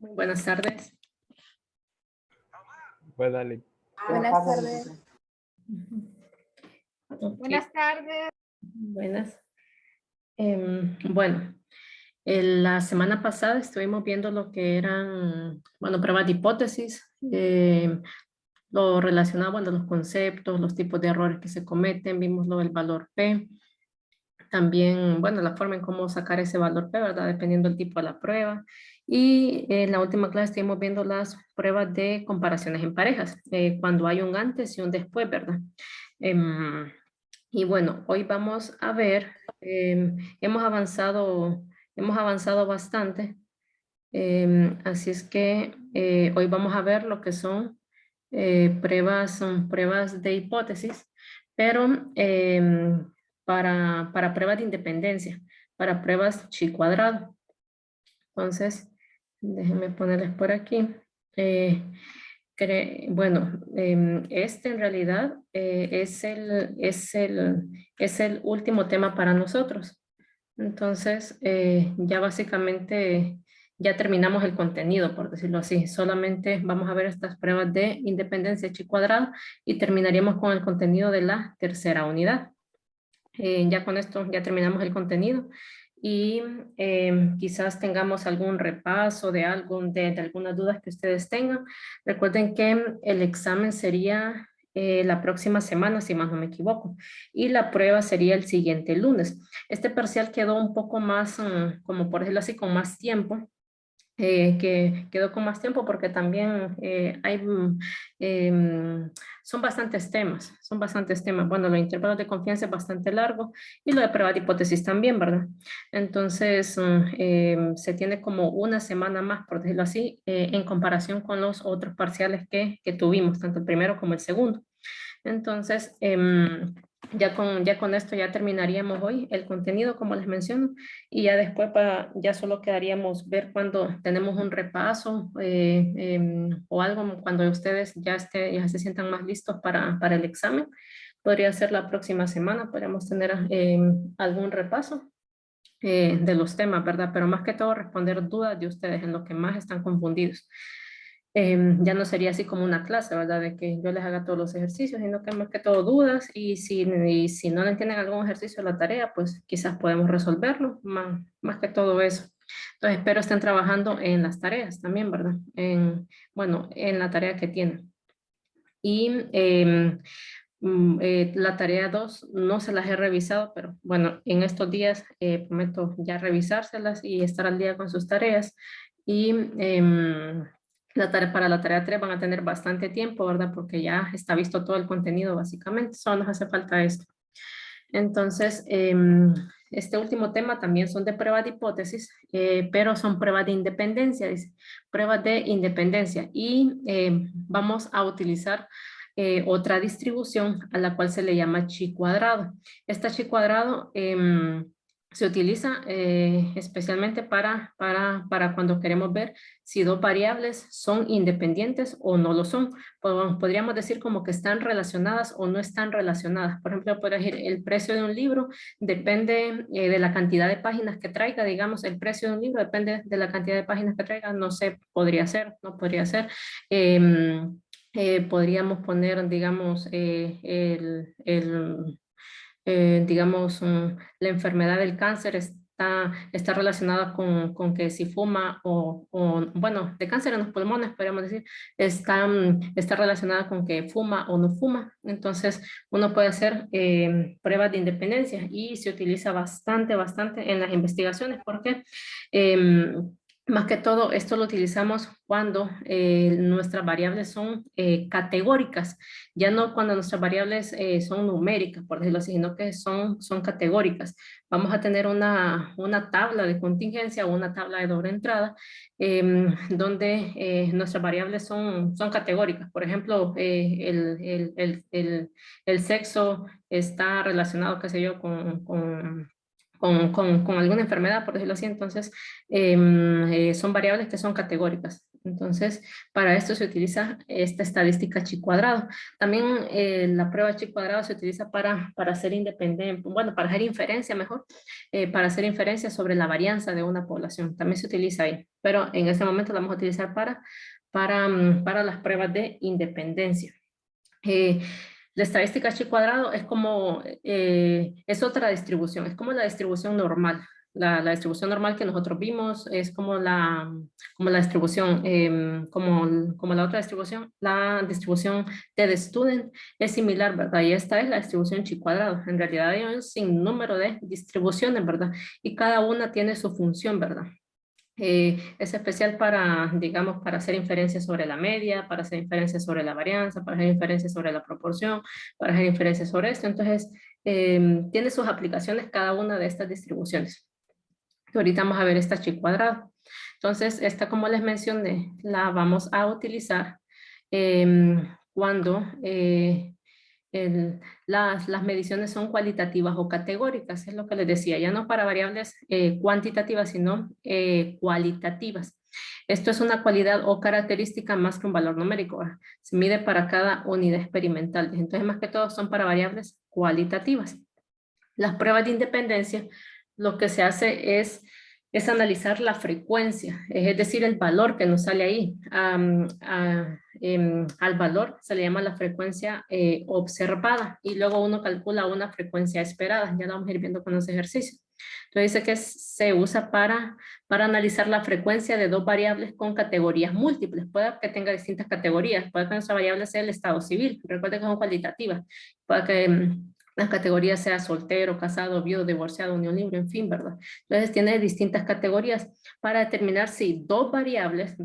Muy buenas tardes. Pues dale. Buenas tardes. Okay. Buenas tardes. Buenas. Bueno, la semana pasada estuvimos viendo lo que eran, bueno, pruebas de hipótesis, lo relacionado, bueno, los conceptos, los tipos de errores que se cometen, vimos lo del valor P. También, bueno, la forma en cómo sacar ese valor P, ¿verdad? Dependiendo del tipo de la prueba. Y en la última clase estuvimos viendo las pruebas de comparaciones en parejas, cuando hay un antes y un después, ¿verdad? Y bueno, hoy vamos a ver, hemos avanzado bastante, así es que hoy vamos a ver lo que son pruebas de hipótesis, pero para pruebas de independencia, para pruebas chi cuadrado. Entonces, déjenme ponerles por aquí. Bueno, este en realidad es el último tema para nosotros. Entonces, ya básicamente ya terminamos el contenido, por decirlo así. Solamente vamos a ver estas pruebas de independencia chi cuadrado y terminaríamos con el contenido de la tercera unidad. Ya con esto ya terminamos el contenido y quizás tengamos algún repaso de algo, de algunas dudas que ustedes tengan. Recuerden que el examen sería la próxima semana, si más no me equivoco, y la prueba sería el siguiente lunes. Este parcial quedó un poco más, como por decirlo así, con más tiempo, que quedó con más tiempo porque también son bastantes temas, son bastantes temas. Bueno, los intervalos de confianza es bastante largo y lo de prueba de hipótesis también, ¿verdad? Entonces, se tiene como una semana más, por decirlo así, en comparación con los otros parciales que tuvimos, tanto el primero como el segundo. Entonces, ya con esto ya terminaríamos hoy el contenido, como les menciono, y ya después ya solo quedaríamos ver cuando tenemos un repaso o algo, cuando ustedes ya se sientan más listos para el examen. Podría ser la próxima semana, podríamos tener algún repaso de los temas, ¿verdad? Pero más que todo responder dudas de ustedes en lo que más están confundidos. Ya no sería así como una clase, ¿verdad? De que yo les haga todos los ejercicios, sino que más que todo dudas y si no le entienden algún ejercicio a la tarea, pues quizás podemos resolverlo, más que todo eso. Entonces espero estén trabajando en las tareas también, ¿verdad? Bueno, en la tarea que tienen. Y la tarea 2 no se las he revisado, pero bueno, en estos días prometo ya revisárselas y estar al día con sus tareas. Y para la tarea 3 van a tener bastante tiempo, ¿verdad? Porque ya está visto todo el contenido básicamente, solo nos hace falta esto. Entonces, este último tema también son de pruebas de hipótesis, pero son pruebas de independencia, dice, pruebas de independencia. Y vamos a utilizar otra distribución a la cual se le llama chi cuadrado. Esta chi cuadrado se utiliza especialmente para cuando queremos ver si dos variables son independientes o no lo son. Podríamos decir como que están relacionadas o no están relacionadas. Por ejemplo, podría decir el precio de un libro depende de la cantidad de páginas que traiga. Digamos, el precio de un libro depende de la cantidad de páginas que traiga. No sé, podría ser, no podría ser. Podríamos poner, digamos, digamos, la enfermedad del cáncer está relacionada con que si fuma bueno, de cáncer en los pulmones, podríamos decir, está relacionada con que fuma o no fuma. Entonces, uno puede hacer pruebas de independencia y se utiliza bastante en las investigaciones porque más que todo, esto lo utilizamos cuando nuestras variables son categóricas, ya no cuando nuestras variables son numéricas, por decirlo así, sino que son categóricas. Vamos a tener una tabla de contingencia o una tabla de doble entrada donde nuestras variables son categóricas. Por ejemplo, el sexo está relacionado, qué sé yo, con alguna enfermedad, por decirlo así. Entonces, son variables que son categóricas. Entonces, para esto se utiliza esta estadística chi cuadrado. También la prueba chi cuadrado se utiliza para hacer independencia, bueno, para hacer inferencia mejor, para hacer inferencia sobre la varianza de una población. También se utiliza ahí, pero en este momento la vamos a utilizar para las pruebas de independencia. La estadística chi cuadrado es como, es otra distribución, es como la distribución normal. La distribución normal que nosotros vimos es como la distribución, como la otra distribución, la distribución de student es similar, ¿verdad? Y esta es la distribución chi cuadrado. En realidad hay un sinnúmero de distribuciones, ¿verdad? Y cada una tiene su función, ¿verdad? Es especial para, digamos, para hacer inferencias sobre la media, para hacer inferencias sobre la varianza, para hacer inferencias sobre la proporción, para hacer inferencias sobre esto. Entonces, tiene sus aplicaciones cada una de estas distribuciones. Ahorita vamos a ver esta chi cuadrado. Entonces, esta, como les mencioné, la vamos a utilizar cuando las mediciones son cualitativas o categóricas, es lo que les decía, ya no para variables cuantitativas, sino cualitativas. Esto es una cualidad o característica más que un valor numérico, ¿verdad? Se mide para cada unidad experimental, entonces más que todo son para variables cualitativas. Las pruebas de independencia, lo que se hace es analizar la frecuencia, es decir, el valor que nos sale ahí. Al valor se le llama la frecuencia observada y luego uno calcula una frecuencia esperada. Ya lo vamos a ir viendo con los ejercicios. Entonces dice que se usa para analizar la frecuencia de dos variables con categorías múltiples. Puede que tenga distintas categorías, puede que nuestra variable sea el estado civil, recuerden que son cualitativas, puede que la categoría sea soltero, casado, viudo, divorciado, unión libre, en fin, ¿verdad? Entonces tiene distintas categorías para determinar si dos variables,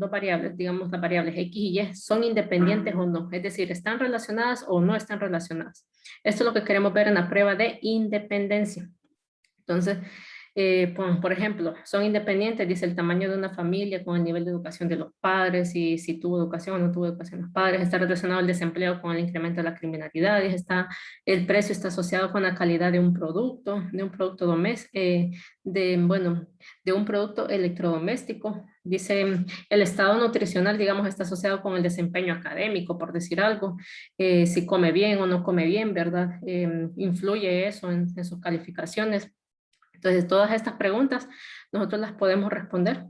digamos las variables X y Y, son independientes o no. Es decir, ¿están relacionadas o no están relacionadas? Esto es lo que queremos ver en la prueba de independencia. Entonces, por ejemplo, son independientes, dice el tamaño de una familia con el nivel de educación de los padres, si tuvo educación o no tuvo educación los padres, está relacionado el desempleo con el incremento de la criminalidad, y el precio está asociado con la calidad de un producto doméstico, de un producto electrodoméstico. Dice, el estado nutricional, digamos, está asociado con el desempeño académico, por decir algo, si come bien o no come bien, ¿verdad? Influye eso en sus calificaciones. Entonces, todas estas preguntas nosotros las podemos responder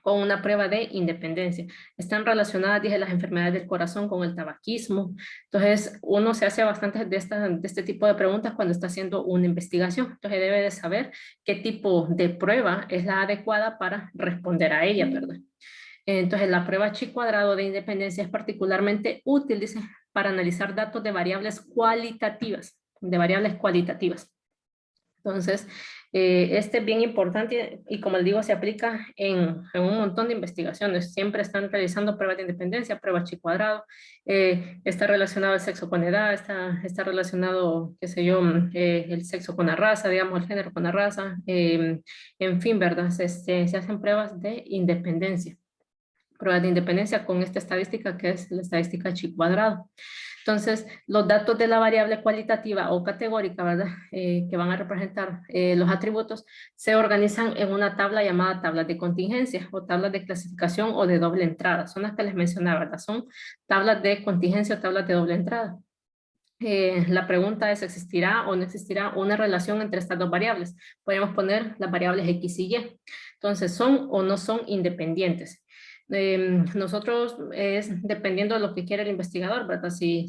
con una prueba de independencia. Están relacionadas, dije, las enfermedades del corazón con el tabaquismo. Entonces, uno se hace bastante de este tipo de preguntas cuando está haciendo una investigación. Entonces, debe de saber qué tipo de prueba es la adecuada para responder a ella, ¿verdad? Entonces, la prueba chi cuadrado de independencia es particularmente útil, dice, para analizar datos de variables cualitativas, Entonces, este es bien importante y como les digo, se aplica en un montón de investigaciones. Siempre están realizando pruebas de independencia, pruebas chi cuadrado. Está relacionado el sexo con edad, está relacionado, qué sé yo, el sexo con la raza, digamos, el género con la raza. En fin, ¿verdad? Se hacen pruebas de independencia. Pruebas de independencia con esta estadística que es la estadística chi cuadrado. Entonces, los datos de la variable cualitativa o categórica, ¿verdad? Que van a representar los atributos, se organizan en una tabla llamada tablas de contingencia o tablas de clasificación o de doble entrada. Son las que les mencionaba, ¿verdad? Son tablas de contingencia o tablas de doble entrada. La pregunta es, ¿existirá o no existirá una relación entre estas dos variables? Podemos poner las variables X y Y. Entonces, ¿son o no son independientes? Nosotros es dependiendo de lo que quiere el investigador, ¿verdad? Si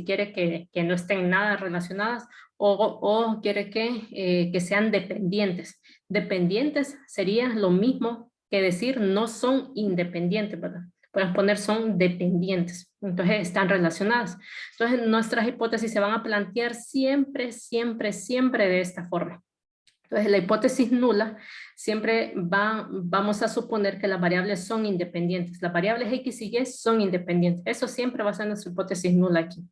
quiere que no estén nada relacionadas o quiere que sean dependientes. Dependientes sería lo mismo que decir no son independientes, ¿verdad? Podemos poner son dependientes, entonces están relacionadas. Entonces nuestras hipótesis se van a plantear siempre, siempre, siempre de esta forma. Entonces la hipótesis nula siempre vamos a suponer que las variables son independientes. Las variables X y Y son independientes. Eso siempre va a ser nuestra hipótesis nula aquí.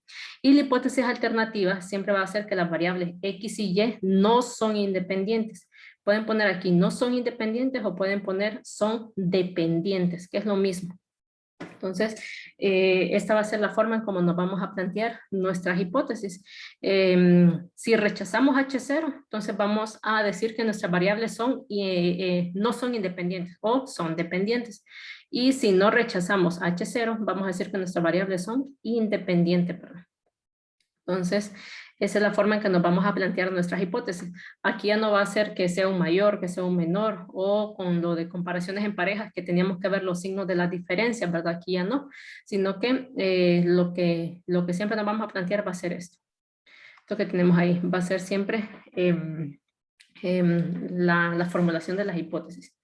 Y la hipótesis alternativa siempre va a ser que las variables X y Y no son independientes. Pueden poner aquí no son independientes o pueden poner son dependientes, que es lo mismo. Entonces, esta va a ser la forma en cómo nos vamos a plantear nuestras hipótesis. Si rechazamos H0, entonces vamos a decir que nuestras variables son, no son independientes o son dependientes. Y si no rechazamos H0, vamos a decir que nuestras variables son independientes. Perdón. Entonces, esa es la forma en que nos vamos a plantear nuestras hipótesis. Aquí ya no va a ser que sea un mayor, que sea un menor, o con lo de comparaciones en parejas, que teníamos que ver los signos de las diferencias, ¿verdad? Aquí ya no, sino que, lo que siempre nos vamos a plantear va a ser esto. Esto que tenemos ahí va a ser siempre la formulación de las hipótesis.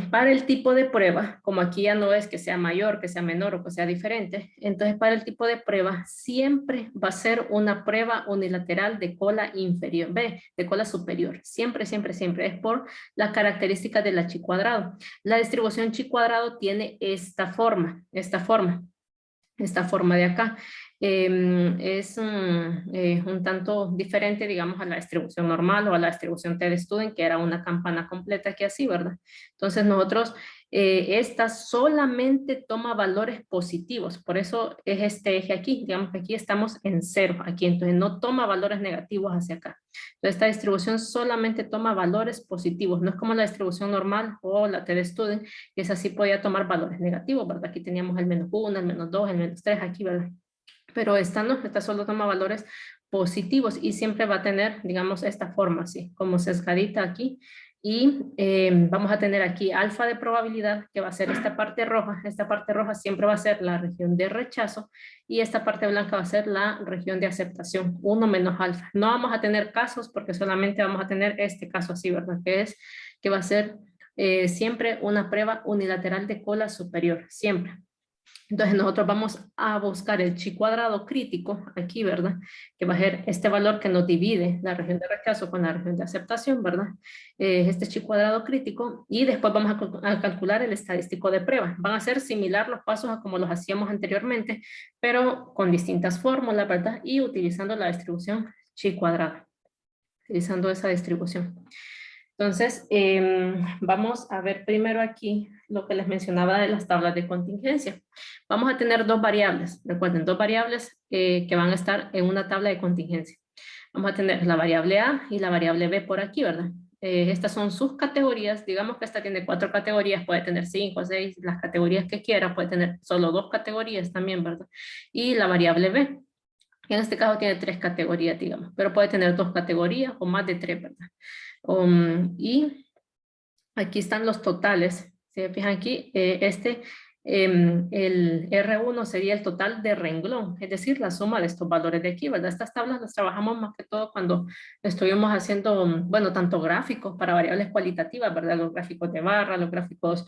Para el tipo de prueba, como aquí ya no es que sea mayor, que sea menor o que sea diferente, entonces para el tipo de prueba siempre va a ser una prueba unilateral de cola inferior, de cola superior. Siempre, siempre, siempre. Es por la característica de la chi cuadrado. La distribución chi cuadrado tiene esta forma de acá. Es un tanto diferente, digamos, a la distribución normal o a la distribución T-de-Student, que era una campana completa aquí así, ¿verdad? Entonces nosotros, esta solamente toma valores positivos, por eso es este eje aquí, digamos que aquí estamos en 0, aquí, entonces no toma valores negativos hacia acá. Entonces esta distribución solamente toma valores positivos, no es como la distribución normal o la T-de-Student, que esa sí podía tomar valores negativos, ¿verdad? Aquí teníamos el -1, el -2, el -3, aquí, ¿verdad? Pero esta no, esta solo toma valores positivos y siempre va a tener, digamos, esta forma así, como sesgadita aquí. Y vamos a tener aquí alfa de probabilidad, que va a ser esta parte roja. Esta parte roja siempre va a ser la región de rechazo y esta parte blanca va a ser la región de aceptación, 1 menos alfa. No vamos a tener casos porque solamente vamos a tener este caso así, ¿verdad? Que va a ser siempre una prueba unilateral de cola superior, siempre. Entonces nosotros vamos a buscar el chi cuadrado crítico aquí, ¿verdad? Que va a ser este valor que nos divide la región de rechazo con la región de aceptación, ¿verdad? Este chi cuadrado crítico y después vamos a calcular el estadístico de prueba. Van a ser similar los pasos a como los hacíamos anteriormente, pero con distintas fórmulas, ¿verdad? Y utilizando la distribución chi cuadrado, utilizando esa distribución. Entonces, vamos a ver primero aquí lo que les mencionaba de las tablas de contingencia. Vamos a tener dos variables, recuerden, dos variables que van a estar en una tabla de contingencia. Vamos a tener la variable A y la variable B por aquí, ¿verdad? Estas son sus categorías, digamos que esta tiene 4 categorías, puede tener 5, 6, las categorías que quiera, puede tener solo 2 categorías también, ¿verdad? Y la variable B, que en este caso tiene 3 categorías, digamos, pero puede tener 2 categorías o más de 3, ¿verdad? Y aquí están los totales. Si se fijan aquí, el R1 sería el total de renglón, es decir, la suma de estos valores de aquí, ¿verdad? Estas tablas las trabajamos más que todo cuando estuvimos haciendo, bueno, tanto gráficos para variables cualitativas, ¿verdad? Los gráficos de barra, los gráficos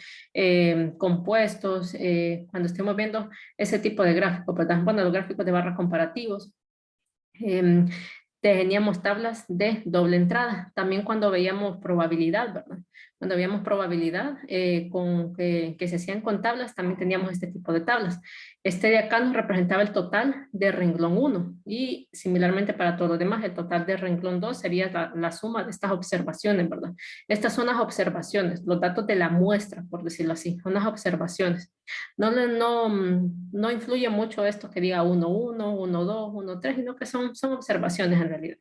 compuestos, cuando estemos viendo ese tipo de gráficos, ¿verdad? Bueno, los gráficos de barra comparativos. Teníamos tablas de doble entrada. También cuando veíamos probabilidad, ¿verdad? Cuando veíamos probabilidad que se hacían con tablas, también teníamos este tipo de tablas. Este de acá nos representaba el total de renglón 1 y similarmente para todos los demás, el total de renglón 2 sería la suma de estas observaciones, ¿verdad? Estas son las observaciones, los datos de la muestra, por decirlo así, son las observaciones. No influye mucho esto que diga 1, 1, 1, 2, 1, 3, sino que son observaciones en realidad.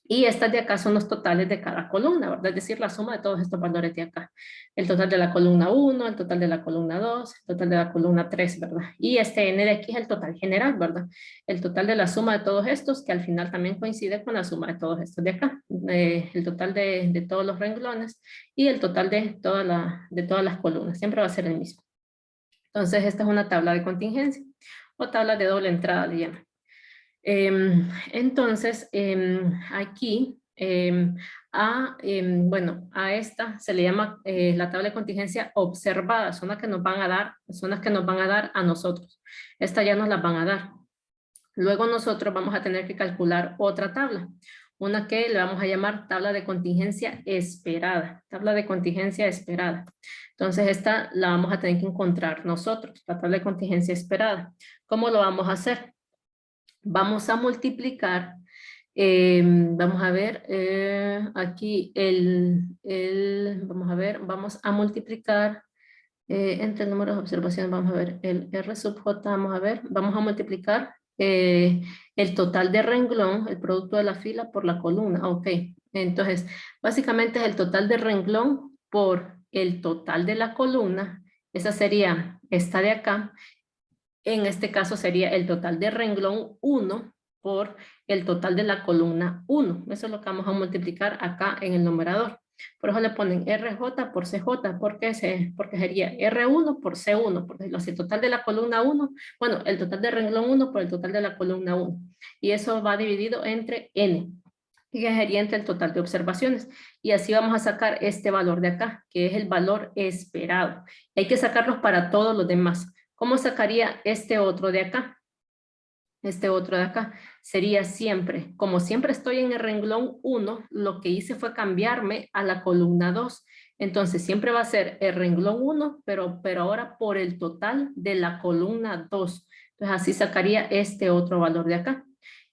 Y estas de acá son los totales de cada columna, ¿verdad? Es decir, la suma de todos estos valores de acá. El total de la columna 1, el total de la columna 2, el total de la columna 3, ¿verdad? Y este n de aquí es el total general, ¿verdad? El total de la suma de todos estos, que al final también coincide con la suma de todos estos de acá. El total de todos los renglones y el total de todas las columnas. Siempre va a ser el mismo. Entonces, esta es una tabla de contingencia o tabla de doble entrada, le llaman. Entonces, aquí, a esta se le llama la tabla de contingencia observada, son las que nos van a dar, a nosotros. Esta ya nos las van a dar. Luego nosotros vamos a tener que calcular otra tabla, una que le vamos a llamar tabla de contingencia esperada, tabla de contingencia esperada. Entonces esta la vamos a tener que encontrar nosotros, la tabla de contingencia esperada. ¿Cómo lo vamos a hacer? Vamos a multiplicar, vamos a ver, aquí vamos a multiplicar Entre el número de observaciones, vamos a ver, el R sub J, vamos a ver, vamos a multiplicar el total de renglón, el producto de la fila por la columna, ok. Entonces, básicamente es el total de renglón por el total de la columna, esa sería esta de acá, en este caso sería el total de renglón 1 por el total de la columna 1. Eso es lo que vamos a multiplicar acá en el numerador. Por eso le ponen RJ por CJ, porque sería R1 por C1, porque si el total de la columna 1, bueno, el total de renglón 1 por el total de la columna 1. Y eso va dividido entre N, que sería entre el total de observaciones. Y así vamos a sacar este valor de acá, que es el valor esperado. Hay que sacarlos para todos los demás. ¿Cómo sacaría este otro de acá? Este otro de acá sería siempre, como siempre estoy en el renglón 1, lo que hice fue cambiarme a la columna 2. Entonces siempre va a ser el renglón 1, pero ahora por el total de la columna 2. Entonces así sacaría este otro valor de acá.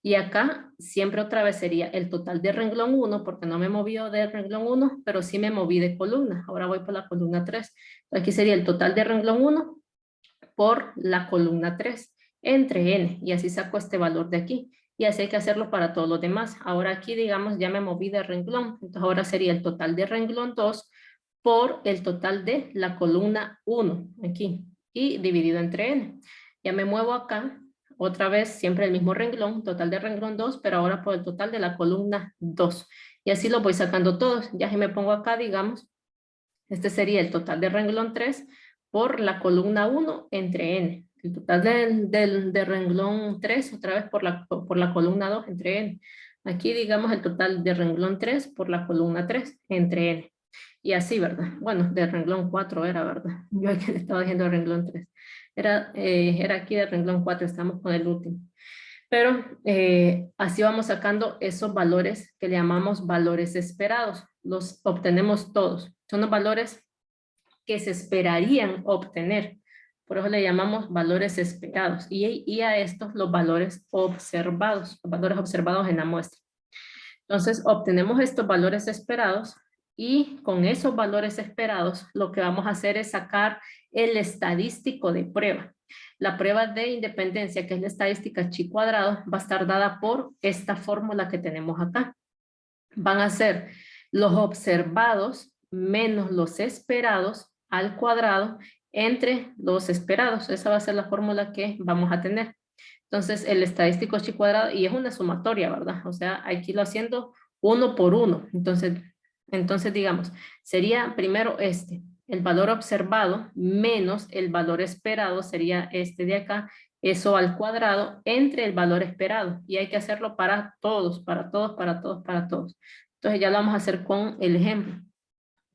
Y acá siempre otra vez sería el total de renglón 1, porque no me movió de renglón 1, pero sí me moví de columna. Ahora voy por la columna 3. Aquí sería el total de renglón 1 por la columna 3 entre n, y así saco este valor de aquí. Y así hay que hacerlo para todos los demás. Ahora aquí, digamos, ya me moví de renglón. Entonces ahora sería el total de renglón 2 por el total de la columna 1, aquí, y dividido entre n. Ya me muevo acá, otra vez, siempre el mismo renglón, total de renglón 2, pero ahora por el total de la columna 2. Y así lo voy sacando todos. Ya si me pongo acá, digamos, este sería el total de renglón 3 por la columna 1 entre n. El total de renglón 3 otra vez por la columna 2 entre n. Aquí digamos el total de renglón 3 por la columna 3 entre n. Y así, ¿verdad? Bueno, de renglón 4 era, ¿verdad? Yo aquí le estaba diciendo renglón 3. Era aquí de renglón 4, estamos con el último. Pero así vamos sacando esos valores que le llamamos valores esperados. Los obtenemos todos. Son los valores que se esperarían obtener. Por eso le llamamos valores esperados. Y a estos los valores observados en la muestra. Entonces obtenemos estos valores esperados y con esos valores esperados lo que vamos a hacer es sacar el estadístico de prueba. La prueba de independencia, que es la estadística chi cuadrado, va a estar dada por esta fórmula que tenemos acá. Van a ser los observados menos los esperados al cuadrado entre los esperados. Esa va a ser la fórmula que vamos a tener. Entonces, el estadístico chi cuadrado, y es una sumatoria, ¿verdad? O sea, hay que irlo haciendo uno por uno. Entonces digamos, sería primero el valor observado menos el valor esperado, sería este de acá, eso al cuadrado entre el valor esperado. Y hay que hacerlo para todos, para todos, para todos, para todos. Entonces ya lo vamos a hacer con el ejemplo.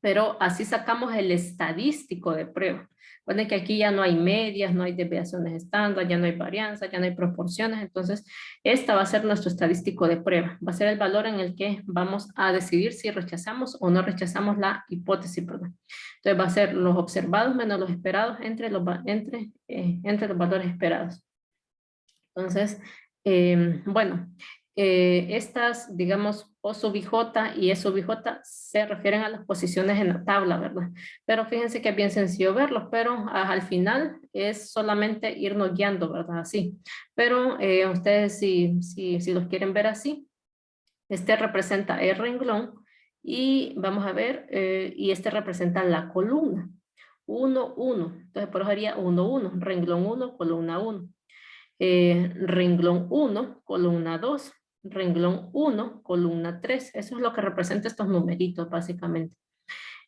Pero así sacamos el estadístico de prueba. Recuerden que aquí ya no hay medias, no hay desviaciones estándar, ya no hay varianza, ya no hay proporciones. Entonces, esta va a ser nuestro estadístico de prueba. Va a ser el valor en el que vamos a decidir si rechazamos o no rechazamos la hipótesis, ¿verdad? Entonces, va a ser los observados menos los esperados entre los valores esperados. Entonces, bueno, estas, digamos, O sub i j y E sub i j se refieren a las posiciones en la tabla, ¿verdad? Pero fíjense que es bien sencillo verlos, pero al final es solamente irnos guiando, ¿verdad? Así. Pero ustedes si los quieren ver así, este representa el renglón y vamos a ver, y este representa la columna. 1, 1. Entonces, por eso haría 1, 1. Renglón 1, columna 1. Renglón 1, columna 2, renglón 1, columna 3. Eso es lo que representa estos numeritos básicamente.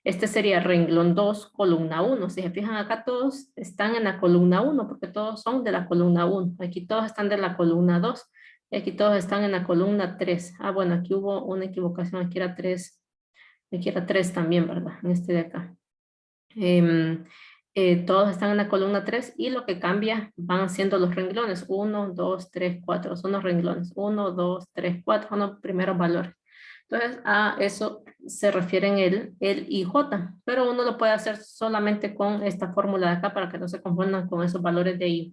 Este sería renglón 2, columna 1. Si se fijan acá todos están en la columna 1 porque todos son de la columna 1. Aquí todos están de la columna 2 y aquí todos están en la columna 3. Ah, bueno, aquí hubo una equivocación, aquí era 3. Aquí era 3 también, ¿verdad? En este de acá. Todos están en la columna 3 y lo que cambia van siendo los renglones. 1, 2, 3, 4 son los renglones. 1, 2, 3, 4 son los primeros valores. Entonces a eso se refieren el IJ, pero uno lo puede hacer solamente con esta fórmula de acá para que no se confundan con esos valores de IJ.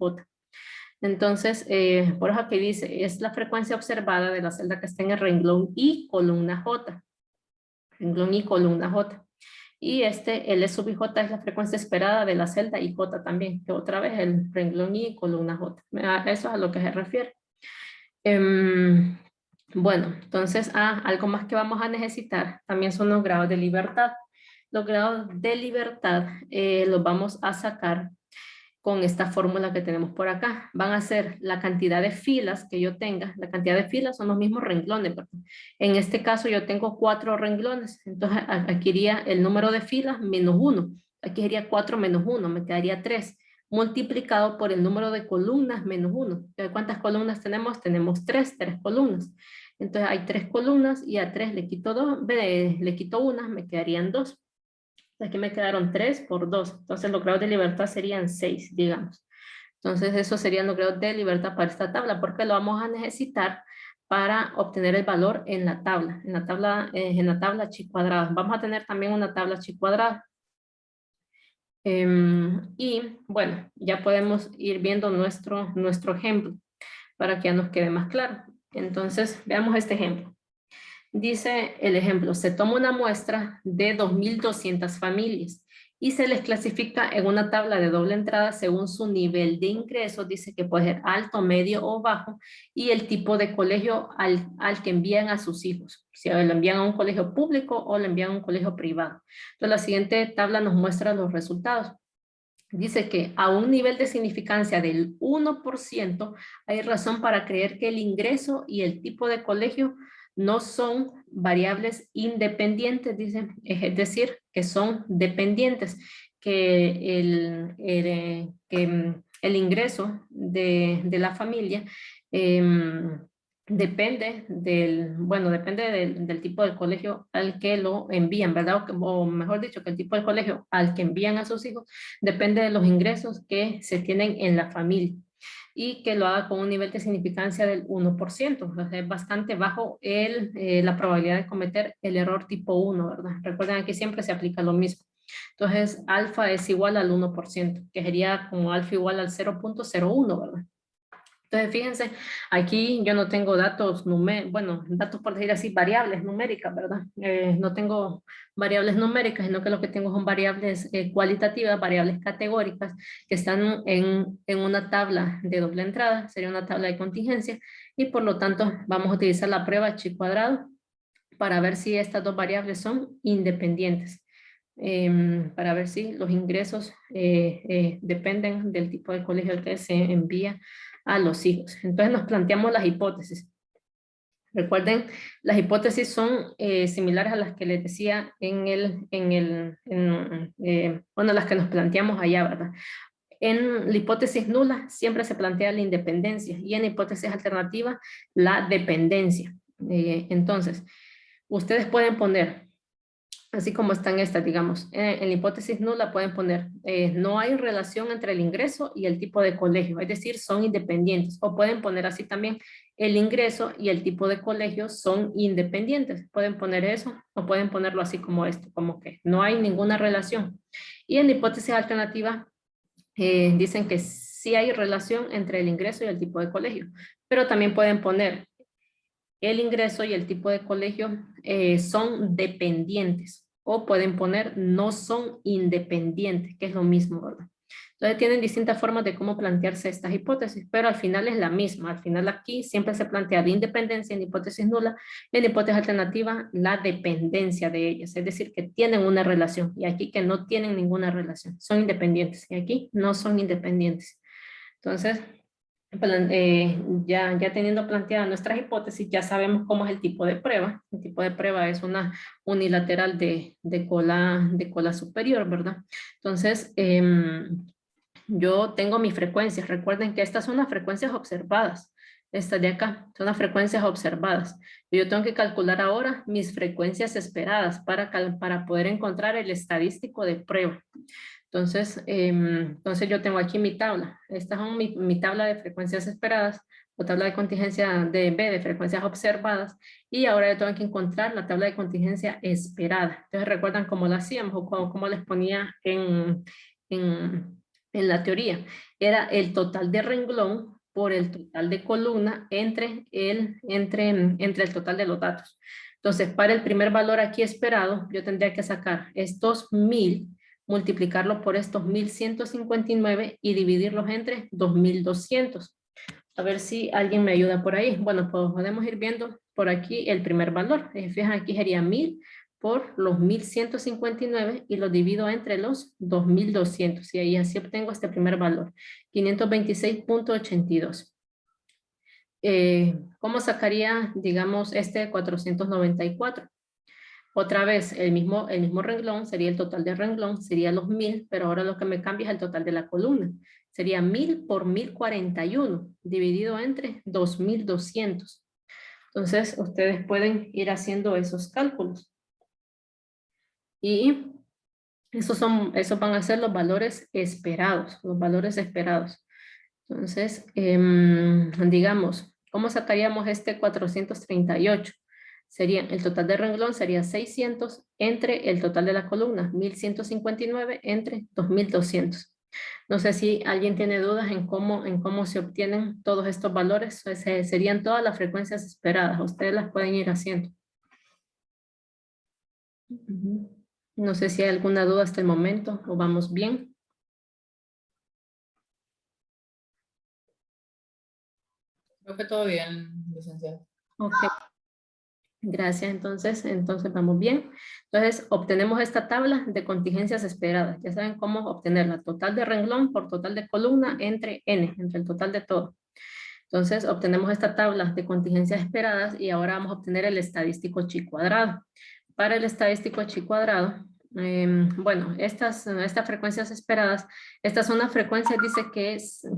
Entonces, por eso aquí dice, es la frecuencia observada de la celda que está en el renglón y columna J. Renglón y columna J. Y L sub IJ es la frecuencia esperada de la celda IJ también, que otra vez el renglón I, columna J. Eso es a lo que se refiere. Bueno, entonces, algo más que vamos a necesitar también son los grados de libertad. Los grados de libertad los vamos a sacar con esta fórmula que tenemos por acá. Van a ser la cantidad de filas que yo tenga. La cantidad de filas son los mismos renglones, ¿verdad? En este caso yo tengo 4 renglones, entonces aquí iría el número de filas menos 1. Aquí sería 4 menos 1, me quedaría 3, multiplicado por el número de columnas menos 1. ¿Cuántas columnas tenemos? Tenemos 3 columnas. Entonces hay 3 columnas y a 3 le quito 2, le quito 1, me quedarían 2. Aquí me quedaron 3 por 2. Entonces los grados de libertad serían 6, digamos. Entonces esos serían los grados de libertad para esta tabla, porque lo vamos a necesitar para obtener el valor en la tabla. En la tabla chi cuadrada. Vamos a tener también una tabla chi cuadrada. Y bueno, ya podemos ir viendo nuestro ejemplo para que ya nos quede más claro. Entonces veamos este ejemplo. Dice el ejemplo, se toma una muestra de 2.200 familias y se les clasifica en una tabla de doble entrada según su nivel de ingreso. Dice que puede ser alto, medio o bajo, y el tipo de colegio al que envían a sus hijos. Si lo envían a un colegio público o lo envían a un colegio privado. Entonces la siguiente tabla nos muestra los resultados. Dice que a un nivel de significancia del 1% hay razón para creer que el ingreso y el tipo de colegio no son variables independientes, dice, es decir, que son dependientes, que el ingreso de la familia depende del tipo de colegio al que lo envían, ¿verdad? O mejor dicho, que el tipo de colegio al que envían a sus hijos depende de los ingresos que se tienen en la familia y que lo haga con un nivel de significancia del 1%. O sea, es bastante bajo la probabilidad de cometer el error tipo 1, ¿verdad? Recuerden, aquí siempre se aplica lo mismo. Entonces, alfa es igual al 1%, que sería como alfa igual al 0.01, ¿verdad? Entonces, fíjense, aquí yo no tengo datos datos por decir así, variables numéricas, ¿verdad? No tengo variables numéricas, sino que lo que tengo son variables cualitativas, variables categóricas, que están en una tabla de doble entrada, sería una tabla de contingencia, y por lo tanto vamos a utilizar la prueba chi cuadrado para ver si estas dos variables son independientes. Para ver si los ingresos dependen del tipo de colegio al que se envía a los hijos. Entonces nos planteamos las hipótesis. Recuerden, las hipótesis son similares a las que les decía las que nos planteamos allá, ¿verdad? En la hipótesis nula siempre se plantea la independencia y en la hipótesis alternativa la dependencia. Entonces, ustedes pueden poner, así como están estas, digamos, en la hipótesis nula pueden poner, no hay relación entre el ingreso y el tipo de colegio, es decir, son independientes. O pueden poner así también, el ingreso y el tipo de colegio son independientes. Pueden poner eso o pueden ponerlo así como esto, como que no hay ninguna relación. Y en la hipótesis alternativa dicen que sí hay relación entre el ingreso y el tipo de colegio, pero también pueden poner el ingreso y el tipo de colegio son dependientes, o pueden poner no son independientes, que es lo mismo, ¿verdad? Entonces tienen distintas formas de cómo plantearse estas hipótesis, pero al final es la misma. Al final aquí siempre se plantea la independencia en hipótesis nula, en hipótesis alternativa la dependencia de ellas, es decir, que tienen una relación, y aquí que no tienen ninguna relación, son independientes, y aquí no son independientes. Entonces, ya teniendo planteadas nuestras hipótesis, ya sabemos cómo es el tipo de prueba. El tipo de prueba es una unilateral de cola superior, ¿verdad? Entonces, yo tengo mis frecuencias. Recuerden que estas son las frecuencias observadas. Estas de acá son las frecuencias observadas. Yo tengo que calcular ahora mis frecuencias esperadas para poder encontrar el estadístico de prueba. Entonces yo tengo aquí mi tabla. Esta es mi tabla de frecuencias esperadas o tabla de contingencia de B de frecuencias observadas. Y ahora yo tengo que encontrar la tabla de contingencia esperada. Entonces recuerdan cómo la hacíamos o cómo les ponía en la teoría. Era el total de renglón por el total de columna entre el total de los datos. Entonces, para el primer valor aquí esperado, yo tendría que sacar estos 1000, multiplicarlo por estos 1159 y dividirlos entre 2200. A ver si alguien me ayuda por ahí. Bueno, pues podemos ir viendo por aquí el primer valor. Fijan, aquí sería 1000 por los 1159 y lo divido entre los 2200. Y ahí así obtengo este primer valor, 526.82. ¿Cómo sacaría, digamos, este 494? Otra vez, el mismo renglón, sería el total de renglón, sería los 1000, pero ahora lo que me cambia es el total de la columna. Sería 1000 por 1041, dividido entre 2200. Entonces, ustedes pueden ir haciendo esos cálculos. Y esos van a ser los valores esperados, los valores esperados. Entonces, digamos, ¿cómo sacaríamos este 438? Sería, el total de renglón sería 600 entre el total de la columna, 1159 entre 2200. No sé si alguien tiene dudas en cómo se obtienen todos estos valores. Pues, serían todas las frecuencias esperadas. Ustedes las pueden ir haciendo. No sé si hay alguna duda hasta el momento o vamos bien. Creo que todo bien, licenciado. Ok. Gracias, entonces vamos bien. Entonces, obtenemos esta tabla de contingencias esperadas. Ya saben cómo obtenerla. Total de renglón por total de columna entre n, entre el total de todo. Entonces, obtenemos esta tabla de contingencias esperadas y ahora vamos a obtener el estadístico chi cuadrado. Para el estadístico chi cuadrado, bueno, estas frecuencias esperadas, estas son las frecuencias, dice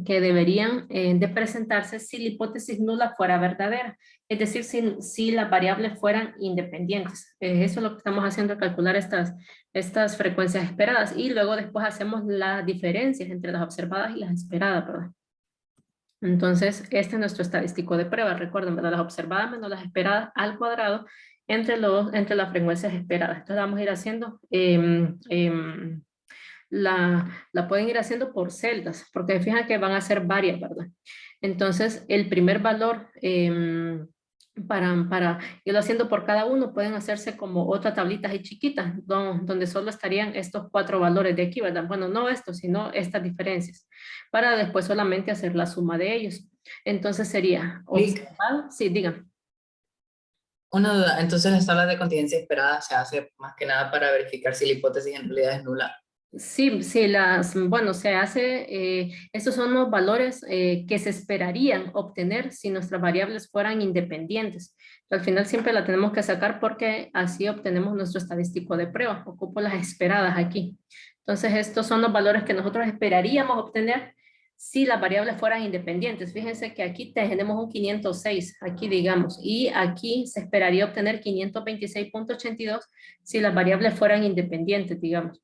que deberían de presentarse si la hipótesis nula fuera verdadera, es decir, si las variables fueran independientes. Eso es lo que estamos haciendo, calcular estas frecuencias esperadas y luego después hacemos las diferencias entre las observadas y las esperadas, ¿verdad? Entonces, este es nuestro estadístico de prueba. Recuerden, ¿verdad? Las observadas menos las esperadas al cuadrado entre las frecuencias esperadas. Entonces vamos a ir haciendo, la pueden ir haciendo por celdas, porque fijan que van a ser varias, ¿verdad? Entonces, el primer valor, para irlo haciendo por cada uno, pueden hacerse como otras tablitas ahí chiquitas, donde solo estarían estos 4 valores de aquí, ¿verdad? Bueno, no estos, sino estas diferencias, para después solamente hacer la suma de ellos. Entonces sería observado, sí, digan. Una duda, entonces las tablas de contingencia esperada se hace más que nada para verificar si la hipótesis en realidad es nula. Sí, sí, bueno, se hace, estos son los valores que se esperarían obtener si nuestras variables fueran independientes. Al final siempre la tenemos que sacar porque así obtenemos nuestro estadístico de prueba. Ocupo las esperadas aquí. Entonces estos son los valores que nosotros esperaríamos obtener si las variables fueran independientes. Fíjense que aquí tenemos un 506, aquí digamos, y aquí se esperaría obtener 526.82 si las variables fueran independientes, digamos.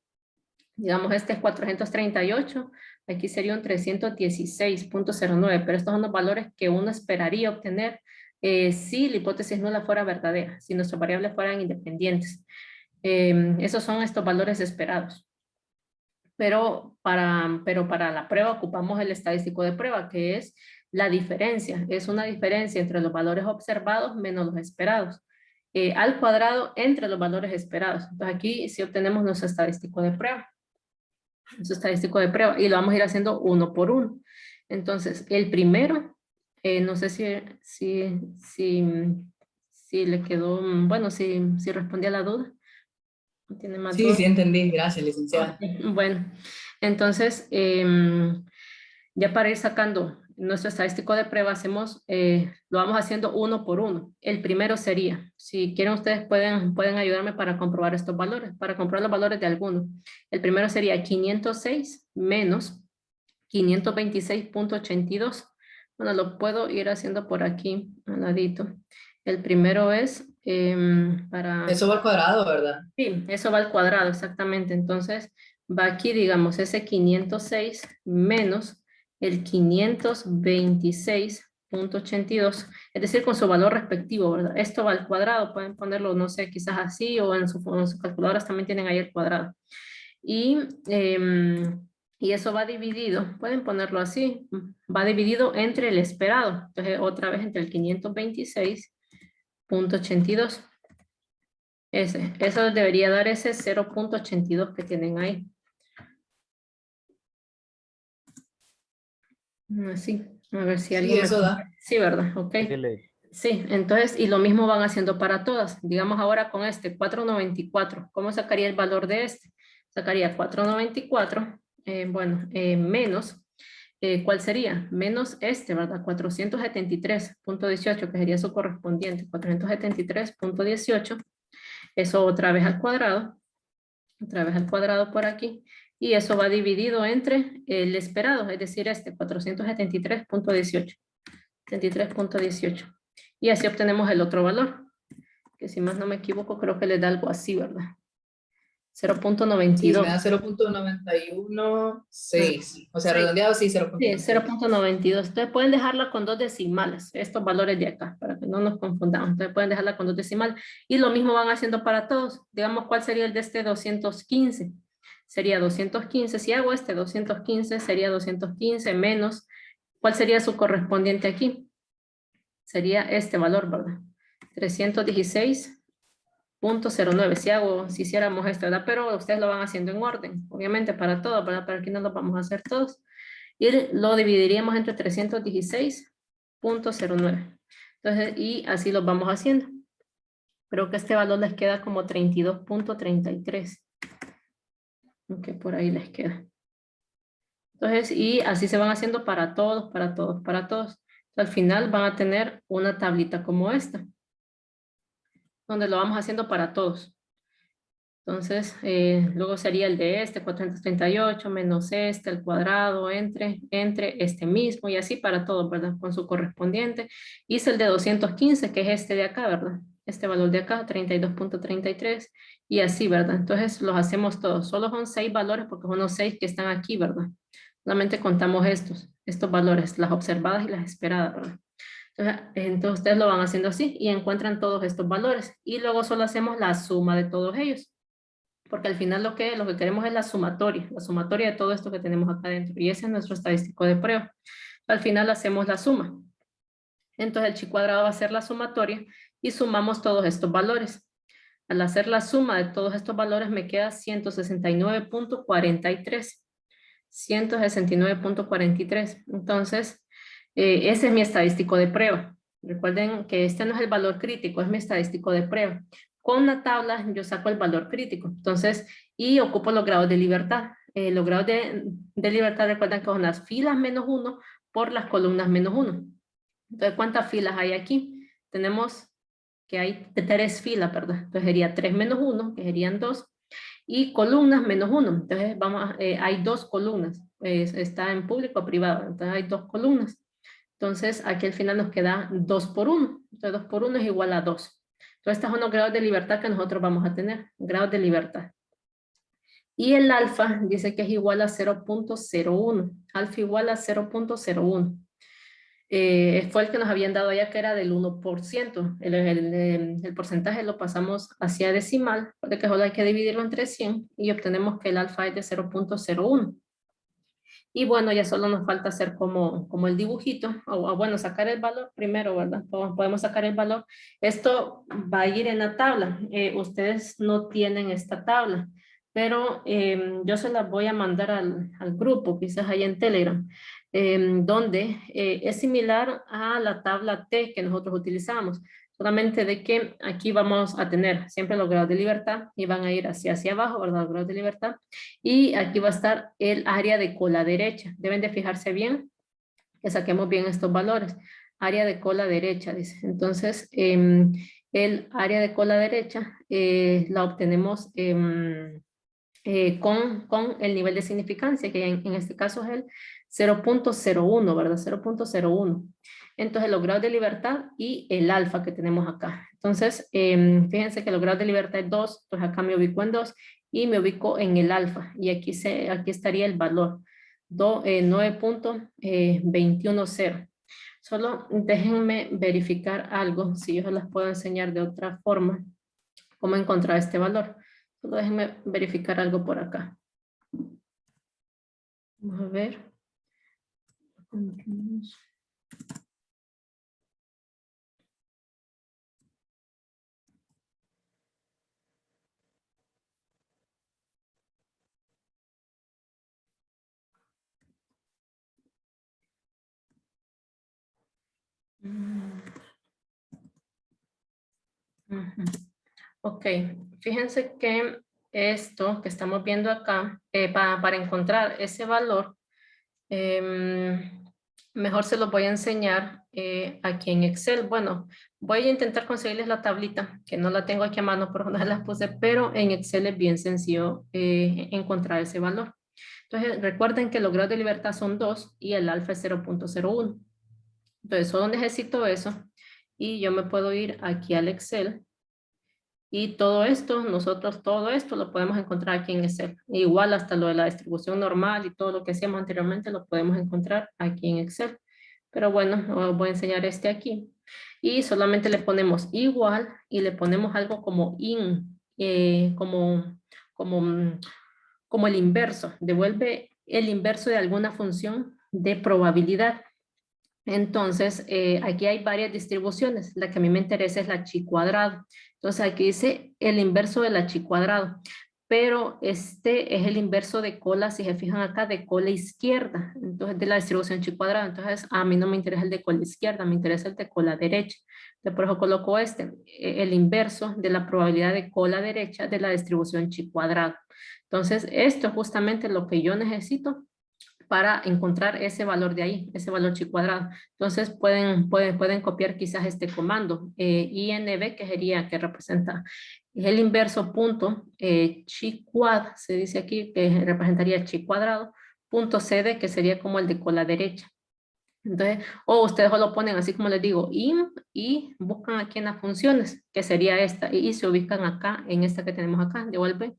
Digamos, este es 438, aquí sería un 316.09, pero estos son los valores que uno esperaría obtener si la hipótesis nula fuera verdadera, si nuestras variables fueran independientes. Esos son estos valores esperados. Pero para la prueba ocupamos el estadístico de prueba, que es la diferencia. Es una diferencia entre los valores observados menos los esperados. Al cuadrado entre los valores esperados. Entonces aquí sí obtenemos nuestro estadístico de prueba. Nuestro estadístico de prueba. Y lo vamos a ir haciendo uno por uno. Entonces, el primero, no sé si le quedó, bueno, si respondí a la duda. ¿No tiene más Sí, dudas? sí entendí, gracias, licenciada. Bueno, entonces, ya para ir sacando nuestro estadístico de prueba, lo vamos haciendo uno por uno. El primero sería, si quieren ustedes pueden ayudarme para comprobar estos valores, para comprobar los valores de alguno. El primero sería 506 menos 526.82. Bueno, lo puedo ir haciendo por aquí, al ladito. El primero es para... Eso va al cuadrado, ¿verdad? Sí, eso va al cuadrado, exactamente. Entonces, va aquí, digamos, ese 506 menos el 526.82, es decir, con su valor respectivo, ¿verdad? Esto va al cuadrado, pueden ponerlo, no sé, quizás así, o en sus calculadoras también tienen ahí el cuadrado. Y, y eso va dividido, pueden ponerlo así, va dividido entre el esperado. Entonces, otra vez entre el 526.82. Eso debería dar ese 0.82 que tienen ahí. Así, a ver si Sí, alguien me... eso da. Sí, ¿verdad? Ok. Sí, entonces, y lo mismo van haciendo para todas. Digamos ahora con este, 494. ¿Cómo sacaría el valor de este? Sacaría 494, bueno, menos, ¿cuál sería? Menos este, ¿verdad? 473.18, que sería su correspondiente. 473.18, eso otra vez al cuadrado por aquí, y eso va dividido entre el esperado, es decir, este 473.18. 73.18. Y así obtenemos el otro valor, que si más no me equivoco, creo que le da algo así, ¿verdad? Sí, me 0.92. da 0.916. O sea, Sí, redondeado sí, sí, 0.92. 0.92. Entonces pueden dejarla con dos decimales, estos valores de acá, para que no nos confundamos. Entonces pueden dejarla con dos decimales. Y lo mismo van haciendo para todos. Digamos, ¿cuál sería el de este 215? Sería 215. Si hago este 215, sería 215 menos. ¿Cuál sería su correspondiente aquí? Sería este valor, ¿verdad? 316.09. Si hiciéramos esto, ¿verdad? Pero ustedes lo van haciendo en orden, obviamente para todos, ¿verdad? Pero aquí no lo vamos a hacer todos. Y lo dividiríamos entre 316.09. Entonces, y así lo vamos haciendo. Creo que este valor les queda como 32.33. Ok, por ahí les queda. Entonces, y así se van haciendo para todos, para todos, para todos. Al final van a tener una tablita como esta, donde lo vamos haciendo para todos. Entonces, luego sería el de este, 438 menos este, al cuadrado, entre este mismo, y así para todos, ¿verdad? Con su correspondiente. Hice el de 215, que es este de acá, ¿verdad? Este valor de acá, 32.33, y así, ¿verdad? Entonces, los hacemos todos. Solo son 6 valores, porque son los 6 que están aquí, ¿verdad? Solamente contamos estos valores, las observadas y las esperadas, ¿verdad? Entonces, ustedes lo van haciendo así y encuentran todos estos valores. Y luego solo hacemos la suma de todos ellos. Porque al final lo que queremos es la sumatoria de todo esto que tenemos acá adentro. Y ese es nuestro estadístico de prueba. Al final hacemos la suma. Entonces el chi cuadrado va a ser la sumatoria y sumamos todos estos valores. Al hacer la suma de todos estos valores me queda 169.43. 169.43. Entonces, ese es mi estadístico de prueba. Recuerden que este no es el valor crítico, es mi estadístico de prueba. Con la tabla yo saco el valor crítico. Entonces, y ocupo los grados de libertad. Los grados de libertad, recuerden que son las filas menos 1 por las columnas menos 1. Entonces, ¿cuántas filas hay aquí? Tenemos que hay 3 filas, perdón. Entonces sería 3 menos 1, que serían 2. Y columnas menos 1. Entonces hay 2 columnas. Está en público o privado. Entonces hay 2 columnas. Entonces aquí al final nos queda 2 por 1. Entonces 2 por 1 es igual a 2. Entonces estos son los grados de libertad que nosotros vamos a tener. Grados de libertad. Y el alfa dice que es igual a 0.01. Alfa igual a 0.01. Fue el que nos habían dado allá que era del 1%. El porcentaje lo pasamos hacia decimal, porque solo hay que dividirlo entre 100 y obtenemos que el alfa es de 0.01. Y bueno, ya solo nos falta hacer como el dibujito, o bueno, sacar el valor primero, ¿verdad? Podemos sacar el valor. Esto va a ir en la tabla. Ustedes no tienen esta tabla, pero yo se las voy a mandar al grupo, quizás ahí en Telegram, donde es similar a la tabla T que nosotros utilizamos. Solamente de que aquí vamos a tener siempre los grados de libertad y van a ir hacia abajo, ¿verdad? Los grados de libertad. Y aquí va a estar el área de cola derecha. Deben de fijarse bien que saquemos bien estos valores. Área de cola derecha, dice. Entonces, el área de cola derecha la obtenemos con el nivel de significancia, que en este caso es el 0.01, ¿verdad? 0.01. Entonces, los grados de libertad y el alfa que tenemos acá. Entonces, fíjense que los grados de libertad es 2, entonces acá me ubico en 2 y me ubico en el alfa. Y aquí estaría el valor, 9.210. Solo déjenme verificar algo, si yo se las puedo enseñar de otra forma, cómo encontrar este valor. Solo déjenme verificar algo por acá. Vamos a ver. Ujú. Ok, fíjense que esto que estamos viendo acá, para encontrar ese valor, mejor se los voy a enseñar aquí en Excel. Bueno, voy a intentar conseguirles la tablita, que no la tengo aquí a mano, pero no las puse, pero en Excel es bien sencillo encontrar ese valor. Entonces, recuerden que los grados de libertad son 2 y el alfa es 0.01. Entonces, solo necesito eso y yo me puedo ir aquí al Excel. Y todo esto, nosotros todo esto lo podemos encontrar aquí en Excel. Igual hasta lo de la distribución normal y todo lo que hacíamos anteriormente lo podemos encontrar aquí en Excel. Pero bueno, os voy a enseñar este aquí. Y solamente le ponemos igual y le ponemos algo como como, como el inverso. Devuelve el inverso de alguna función de probabilidad. Entonces, aquí hay varias distribuciones. La que a mí me interesa es la chi cuadrado. Entonces, aquí dice el inverso de la chi cuadrado. Pero este es el inverso de cola, si se fijan acá, de cola izquierda. Entonces, de la distribución chi cuadrado. Entonces, a mí no me interesa el de cola izquierda, me interesa el de cola derecha. Entonces, por eso coloco este, el inverso de la probabilidad de cola derecha de la distribución chi cuadrado. Entonces, esto es justamente lo que yo necesito para encontrar ese valor de ahí, ese valor chi cuadrado. Entonces pueden copiar quizás este comando, INV, que sería, que representa el inverso punto chi quad, se dice aquí, que representaría chi cuadrado, punto CD, que sería como el de cola derecha. Entonces, o ustedes lo ponen así como les digo, y buscan aquí en las funciones, que sería esta, y se ubican acá, en esta que tenemos acá, devuelve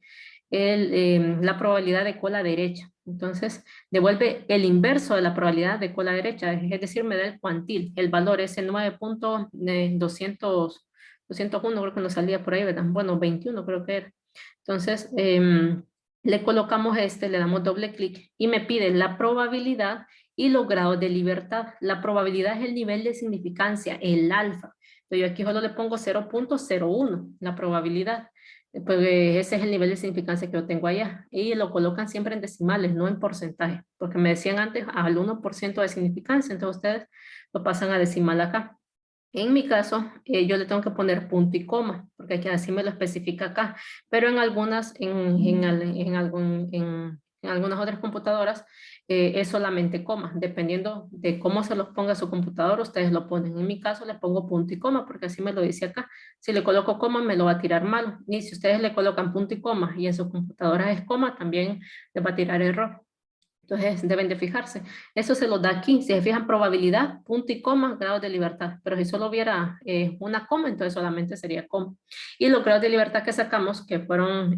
la probabilidad de cola derecha. Entonces, devuelve el inverso de la probabilidad de cola derecha, es decir, me da el cuantil, el valor es el 9.201, creo que nos salía por ahí, ¿verdad? Bueno, 21 creo que era. Entonces, le colocamos este, le damos doble clic y me pide la probabilidad y los grados de libertad. La probabilidad es el nivel de significancia, el alfa. Entonces, yo aquí solo le pongo 0.01, la probabilidad. Pues ese es el nivel de significancia que yo tengo allá. Y lo colocan siempre en decimales, no en porcentaje. Porque me decían antes al 1% de significancia, entonces ustedes lo pasan a decimal acá. En mi caso, yo le tengo que poner punto y coma, porque aquí así me lo especifica acá. Pero en algunas, en algunas otras computadoras, es solamente coma. Dependiendo de cómo se los ponga su computador, ustedes lo ponen. En mi caso, le pongo punto y coma, porque así me lo dice acá. Si le coloco coma, me lo va a tirar mal. Y si ustedes le colocan punto y coma y en su computadora es coma, también les va a tirar error. Entonces deben de fijarse. Eso se los da aquí. Si se fijan, probabilidad, punto y coma, grados de libertad. Pero si solo hubiera una coma, entonces solamente sería coma. Y los grados de libertad que sacamos, que fueron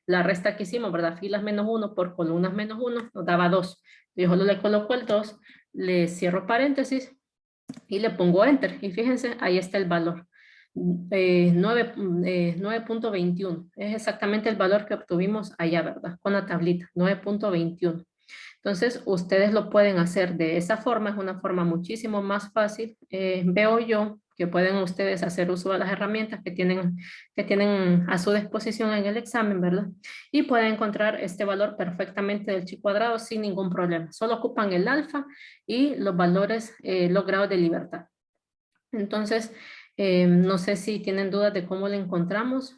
la resta que hicimos, ¿verdad? Filas menos 1 por columnas menos 1, nos daba 2. Yo solo le coloco el 2, le cierro paréntesis y le pongo enter. Y fíjense, ahí está el valor. 9.21. Es exactamente el valor que obtuvimos allá, ¿verdad? Con la tablita, 9.21. Entonces, ustedes lo pueden hacer de esa forma, es una forma muchísimo más fácil. Veo yo que pueden ustedes hacer uso de las herramientas que tienen a su disposición en el examen, ¿verdad? Y pueden encontrar este valor perfectamente del chi cuadrado sin ningún problema. Solo ocupan el alfa y los valores, los grados de libertad. Entonces, no sé si tienen dudas de cómo lo encontramos.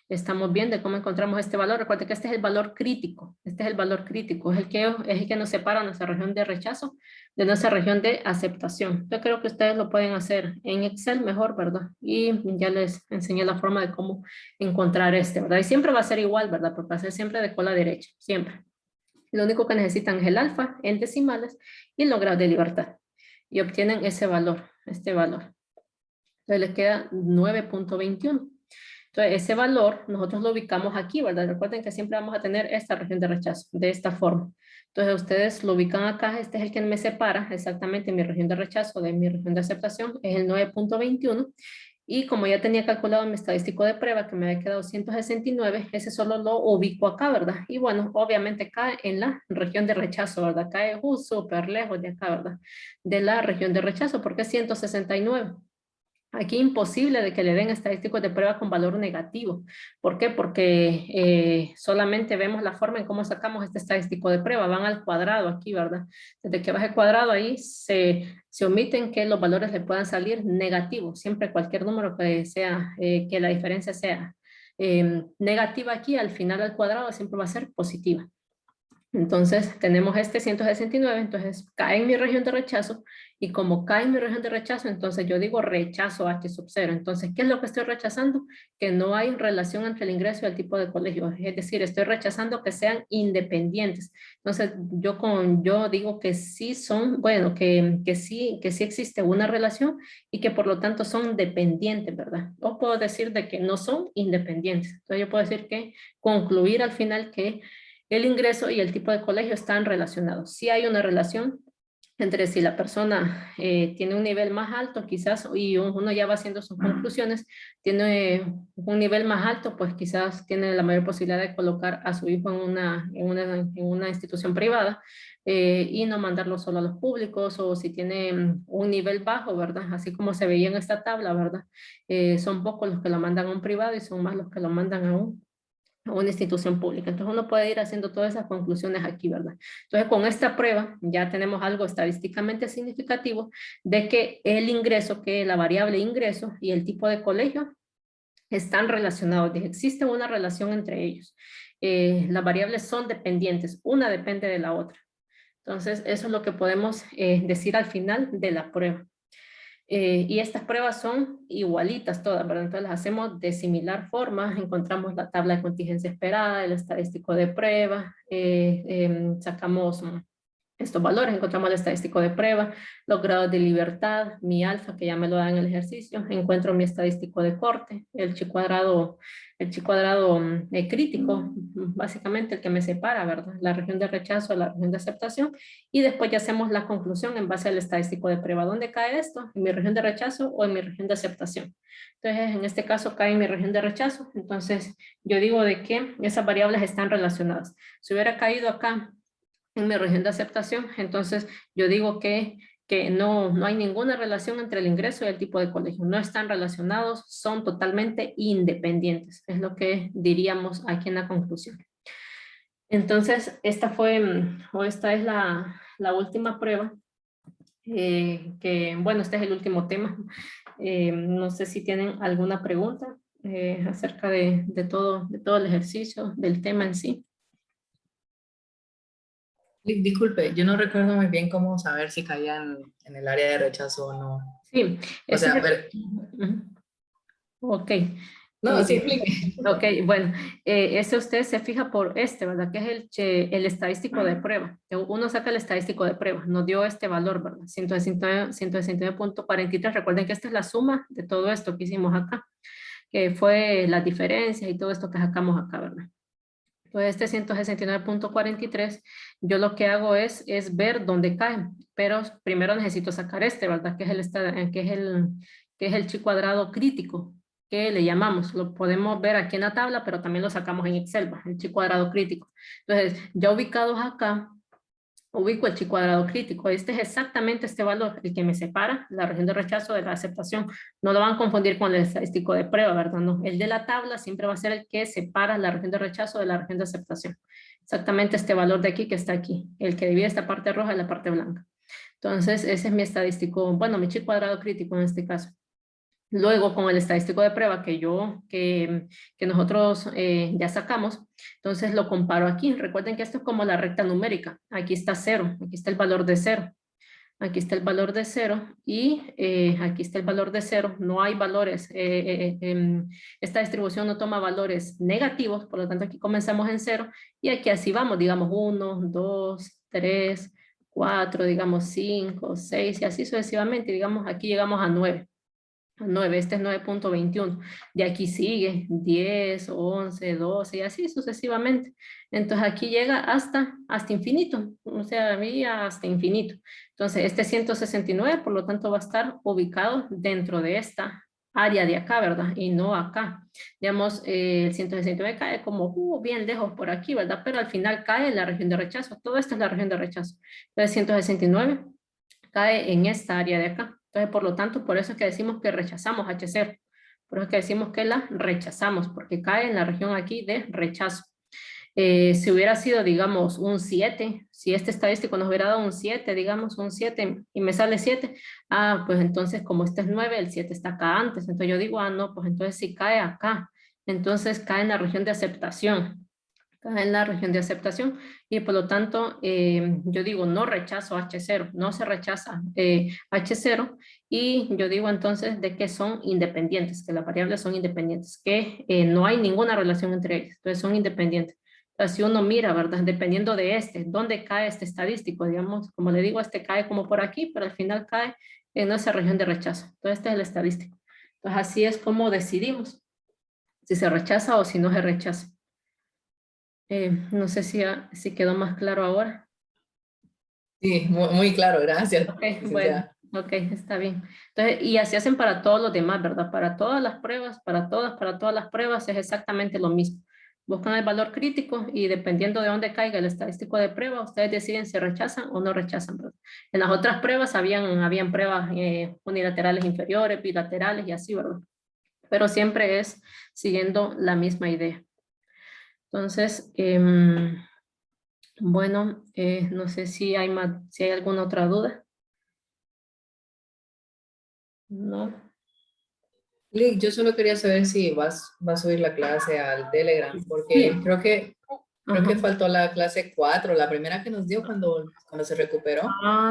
Estamos viendo cómo encontramos este valor. Recuerden que este es el valor crítico. Este es el valor crítico. Es el que nos separa nuestra región de rechazo de nuestra región de aceptación. Yo creo que ustedes lo pueden hacer en Excel mejor, ¿verdad? Y ya les enseñé la forma de cómo encontrar este, ¿verdad? Y siempre va a ser igual, ¿verdad? Porque va a ser siempre de cola derecha, siempre. Lo único que necesitan es el alfa en decimales y los grados de libertad. Y obtienen ese valor, este valor. Entonces les queda 9.21. Entonces, ese valor nosotros lo ubicamos aquí, ¿verdad? Recuerden que siempre vamos a tener esta región de rechazo, de esta forma. Entonces, ustedes lo ubican acá, este es el que me separa exactamente mi región de rechazo de mi región de aceptación, es el 9.21. Y como ya tenía calculado mi estadístico de prueba, que me había quedado 169, ese solo lo ubico acá, ¿verdad? Y bueno, obviamente cae en la región de rechazo, ¿verdad? Cae súper lejos de acá, ¿verdad? De la región de rechazo, porque es 169. Aquí imposible de que le den estadísticos de prueba con valor negativo. ¿Por qué? Porque solamente vemos la forma en cómo sacamos este estadístico de prueba. Van al cuadrado aquí, ¿verdad? Desde que baja el cuadrado ahí se omiten que los valores le puedan salir negativos. Siempre cualquier número que sea, que la diferencia sea negativa aquí, al final al cuadrado siempre va a ser positiva. Entonces tenemos este 169, entonces cae en mi región de rechazo y como cae en mi región de rechazo, entonces yo digo rechazo H sub 0. Entonces, ¿qué es lo que estoy rechazando? Que no hay relación entre el ingreso y el tipo de colegio. Es decir, estoy rechazando que sean independientes. Entonces, yo digo que sí son, bueno, que sí existe una relación y que por lo tanto son dependientes, ¿verdad? O puedo decir de que no son independientes. Entonces, yo puedo decir que concluir al final que el ingreso y el tipo de colegio están relacionados. Sí hay una relación entre si la persona tiene un nivel más alto, quizás, y uno ya va haciendo sus conclusiones, tiene un nivel más alto, pues quizás tiene la mayor posibilidad de colocar a su hijo en una institución privada y no mandarlo solo a los públicos, o si tiene un nivel bajo, ¿verdad? Así como se veía en esta tabla, ¿verdad? Son pocos los que lo mandan a un privado y son más los que lo mandan a una institución pública. Entonces uno puede ir haciendo todas esas conclusiones aquí, ¿verdad? Entonces con esta prueba ya tenemos algo estadísticamente significativo de que el ingreso, que la variable ingreso y el tipo de colegio están relacionados, existe una relación entre ellos. Las variables son dependientes, una depende de la otra. Entonces eso es lo que podemos decir al final de la prueba. Y estas pruebas son igualitas todas, ¿verdad? Entonces las hacemos de similar forma, encontramos la tabla de contingencia esperada, el estadístico de prueba, sacamos estos valores, encontramos el estadístico de prueba, los grados de libertad, mi alfa, que ya me lo da en el ejercicio, encuentro mi estadístico de corte, el chi cuadrado crítico, básicamente el que me separa, ¿verdad? La región de rechazo, la región de aceptación, y después ya hacemos la conclusión en base al estadístico de prueba. ¿Dónde cae esto? ¿En mi región de rechazo o en mi región de aceptación? Entonces, en este caso cae en mi región de rechazo, entonces yo digo de que esas variables están relacionadas. Si hubiera caído acá en mi región de aceptación, entonces yo digo que no hay ninguna relación entre el ingreso y el tipo de colegio, no están relacionados, son totalmente independientes, es lo que diríamos aquí en la conclusión. Entonces, esta es la última prueba, bueno, este es el último tema. No sé si tienen alguna pregunta acerca de todo el ejercicio, del tema en sí. Disculpe, yo no recuerdo muy bien cómo saber si caían en el área de rechazo o no. Sí, O sea, ese- pero, Ujú. Ok. no, sí, explique. Ok, bueno, ese usted se fija por este, ¿verdad? Que es el estadístico de prueba. Uno saca el estadístico de prueba, nos dio este valor, ¿verdad? 169.43. Recuerden que esta es la suma de todo esto que hicimos acá, que fue las diferencias y todo esto que sacamos acá, ¿verdad? Entonces, este 169.43, yo lo que hago es ver dónde cae, pero primero necesito sacar este, ¿verdad? Que es el chi cuadrado crítico, que le llamamos. Lo podemos ver aquí en la tabla, pero también lo sacamos en Excel, ¿va? El chi cuadrado crítico. Entonces, ya ubicados acá, ubico el chi cuadrado crítico. Este es exactamente este valor, el que me separa la región de rechazo de la aceptación. No lo van a confundir con el estadístico de prueba, ¿verdad? No, el de la tabla siempre va a ser el que separa la región de rechazo de la región de aceptación. Exactamente este valor de aquí que está aquí, el que divide esta parte roja de la parte blanca. Entonces, ese es mi estadístico, bueno, mi chi cuadrado crítico en este caso. Luego, con el estadístico de prueba que nosotros ya sacamos, entonces lo comparo aquí. Recuerden que esto es como la recta numérica. Aquí está 0, aquí está el valor de 0. Aquí está el valor de 0 y aquí está el valor de 0. No hay valores, esta distribución no toma valores negativos, por lo tanto aquí comenzamos en 0 y aquí así vamos, digamos 1, 2, 3, 4, digamos 5, 6 y así sucesivamente. Digamos aquí llegamos a 9. 9, este es 9.21. De aquí sigue 10, 11, 12 y así sucesivamente. Entonces aquí llega hasta infinito, o sea, había hasta infinito. Entonces este 169, por lo tanto, va a estar ubicado dentro de esta área de acá, ¿verdad? Y no acá. Digamos, el 169 cae como bien lejos por aquí, ¿verdad? Pero al final cae en la región de rechazo. Todo esto es la región de rechazo. Entonces 169 cae en esta área de acá. Entonces, por lo tanto, por eso es que decimos que rechazamos H0. Por eso es que decimos que la rechazamos, porque cae en la región aquí de rechazo. Si hubiera sido, digamos, un 7, si este estadístico nos hubiera dado un 7, digamos, un 7 y me sale 7, pues entonces como este es 9, el 7 está acá antes. Entonces yo digo, no, pues entonces si cae acá, entonces cae en la región de aceptación. Cae en la región de aceptación y por lo tanto yo digo no rechazo H0, no se rechaza H0 y yo digo entonces de que son independientes, que las variables son independientes, que no hay ninguna relación entre ellas, entonces son independientes. Entonces, si uno mira, ¿verdad? Dependiendo de dónde cae este estadístico, digamos, como le digo, este cae como por aquí, pero al final cae en esa región de rechazo. Entonces, este es el estadístico. Entonces, así es como decidimos si se rechaza o si no se rechaza. No sé si quedó más claro ahora. Sí, muy claro, gracias. Ok, licenciada. bueno, ok, está bien. Entonces, y así hacen para todos los demás, ¿verdad? Para todas las pruebas, para todas las pruebas es exactamente lo mismo. Buscan el valor crítico y dependiendo de dónde caiga el estadístico de prueba, ustedes deciden si rechazan o no rechazan, ¿verdad? En las otras pruebas habían pruebas unilaterales inferiores, bilaterales y así, ¿verdad? Pero siempre es siguiendo la misma idea. Entonces, bueno, no sé si hay alguna otra duda. No. Lick, yo solo quería saber si va a subir la clase al Telegram, porque Sí. creo que Ajá. faltó la clase 4, la primera que nos dio cuando se recuperó.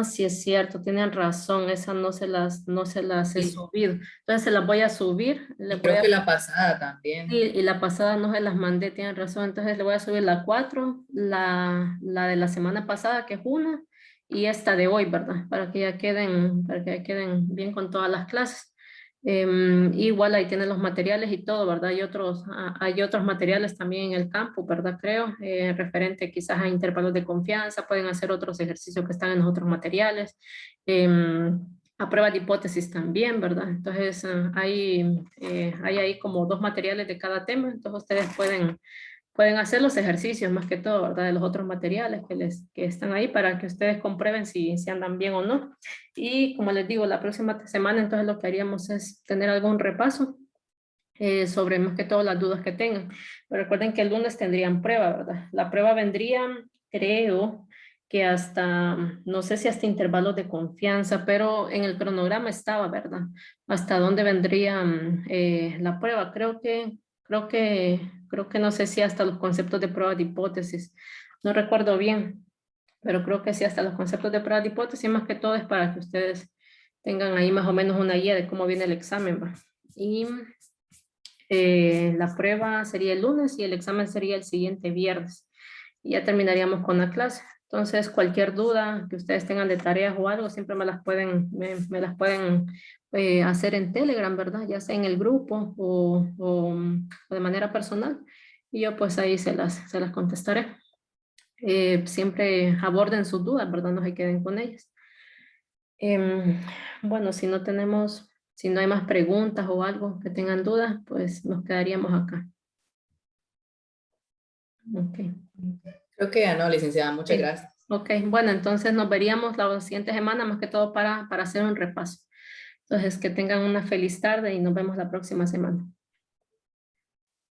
Sí es cierto, tienen razón, esa no se las he Y, subido. Entonces se las voy a subir, y creo que la pasada también. y la pasada no se las mandé, tienen razón, entonces le voy a subir la 4, la de la semana pasada, que es una, y esta de hoy, ¿verdad? Para que ya queden bien con todas las clases. Igual ahí tienen los materiales y todo, ¿verdad? Hay otros materiales también en el campo, ¿verdad? Creo, referente quizás a intervalos de confianza, pueden hacer otros ejercicios que están en los otros materiales. A prueba de hipótesis también, ¿verdad? Entonces, hay ahí como 2 materiales de cada tema, entonces ustedes pueden hacer los ejercicios más que todo, ¿verdad? De los otros materiales que están ahí para que ustedes comprueben si andan bien o no. Y como les digo, la próxima semana entonces lo que haríamos es tener algún repaso sobre más que todo las dudas que tengan. Pero recuerden que el lunes tendrían prueba, ¿verdad? La prueba vendría, creo que hasta, no sé si hasta intervalos de confianza, pero en el cronograma estaba, ¿verdad? Hasta dónde vendría la prueba. Creo que no sé si hasta los conceptos de prueba de hipótesis. No recuerdo bien, pero creo que sí hasta los conceptos de prueba de hipótesis, más que todo es para que ustedes tengan ahí más o menos una guía de cómo viene el examen, ¿va? Y la prueba sería el lunes y el examen sería el siguiente viernes. Y ya terminaríamos con la clase. Entonces, cualquier duda que ustedes tengan de tareas o algo, siempre me las pueden hacer en Telegram, ¿verdad? Ya sea en el grupo o de manera personal. Y yo pues ahí se las contestaré. Siempre aborden sus dudas, ¿verdad? No se queden con ellas. Bueno, si no hay más preguntas o algo que tengan dudas, pues nos quedaríamos acá. Ok. Creo que ya no, licenciada, muchas Sí. gracias. Ok, bueno, entonces nos veríamos la siguiente semana, más que todo para hacer un repaso. Entonces, que tengan una feliz tarde y nos vemos la próxima semana.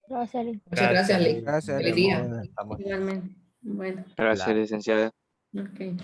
Gracias. Muchas gracias, Lick. Gracias, Feliz licenciada. día. Estamos Igualmente. Bueno, Gracias, licenciada. ok.